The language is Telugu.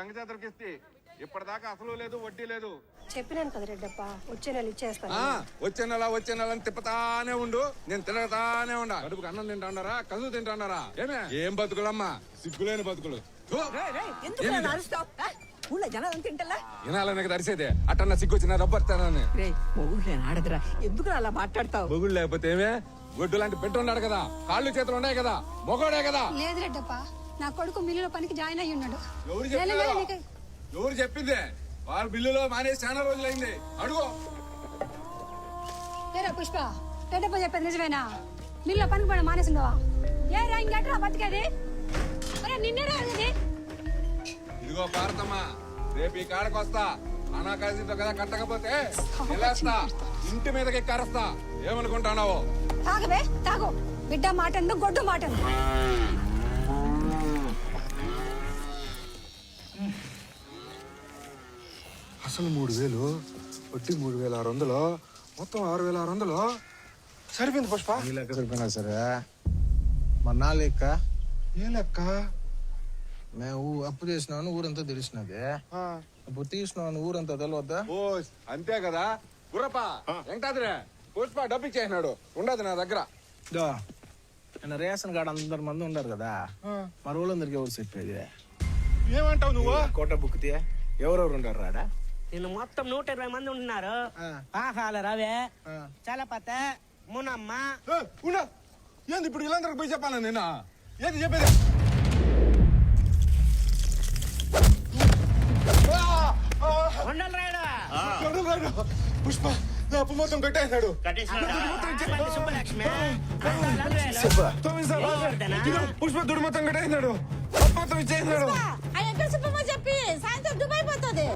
గంగ జాతరకి ఇస్తే ఇప్పటిదాకా అసలు లేదు వడ్డీ లేదు. చెప్పినాను కదా రెడ్డప్ప, వచ్చే నెల ఇచ్చేస్తాను. వచ్చే నెల అని తిప్పుతానే ఉండు, నేను తినతానే ఉండా. కడుపుకి అన్నం తింటాడారా, కసు తింటాడారా? ఏం బతుకులమ్మా, సిగ్గులేని బతుకులు. ఊళ్ళో జనాలు తింటలా వినాలనే కదా అరిసేదే, అట్టన్నా సిగ్గు వచ్చిన రబ్బర్తానని. మొగుళ్ళు ఆడదురా, ఎందుకు అలా మాట్లాడతావు? మొగుడు లేకపోతే ఏమే, గొడ్డు లాంటి పెట్టి ఉన్నాడు కదా, కాళ్ళు చేతులు ఉన్నాయి కదా, మొగోడే కదా. లేదు రెడ్డప్ప, నా కొడుకు మిల్లులో పనికి జాయిన్ అయ్యి ఉన్నాడు. ఎవరు చెప్పింది? వాళ్ళ బిల్లులో మానేసి చాలా రోజులైంది. అడుగు. ఏరా పుష్ప, రెడ్డప్ప చెప్పేది నిజమేనా? మిల్లులో పనికి పని మానేసిందవా? ఏ రా ఇంకట్రా బతికేది? నిన్నే రాదు. ఇదిగో భారతమ్మా, రేపు ఈ కాడకు వస్తా, అనాకాశంతో కదా కట్టకపోతే నిలేస్తా, ఇంటి మీదకి ఎక్కరస్తా. ఏమనుకుంటున్నావు? తాగవే తాగు, బిడ్డ మాట గొడ్డు మాట. అసలు 3000, వడ్డీ 3600, మొత్తం 6600. సరిపోయింది పుష్ప. ఈ లెక్క సరిపోయినా సరే, మన లెక్క ఏ లెక్క? మేము అప్పు చేసినామని ఊరంతా తెలిసినది. అప్పుడు తీసినామని ఊరంతా తెలియద్దా? ఓ అంతే కదా. గుర్రప్ప వెంకటాద్రే, పుష్ప డబ్బు ఇచ్చేసినాడు, ఉండదు నా దగ్గర. నేను రేషన్ కార్డు అందరు మంది ఉన్నారు కదా, మరి ఊళ్ళందరికి ఎవరు చెప్పేది? ఏమంటావు నువ్వు? కోట బుక్కితే ఎవరెవరు ఉంటారు రాడా? నిన్ను మొత్తం 120 మంది ఉంటున్నారు. ఆహాల రవే, చలపత, మునమ్మ. ఏంది ఇప్పుడు వీళ్ళందరికి పోయి చెప్పాను నేను? ఏది చెప్పేది? పుష్ప నా అప్పు మొత్తం కట్టేసినాడు. పుష్ప దుడ్డు మొత్తం కట్టేసినాడు, మొత్తం ఇచ్చేసినాడు. చెప్పి సాయంత్రం దుబాయ్ పోతుంది.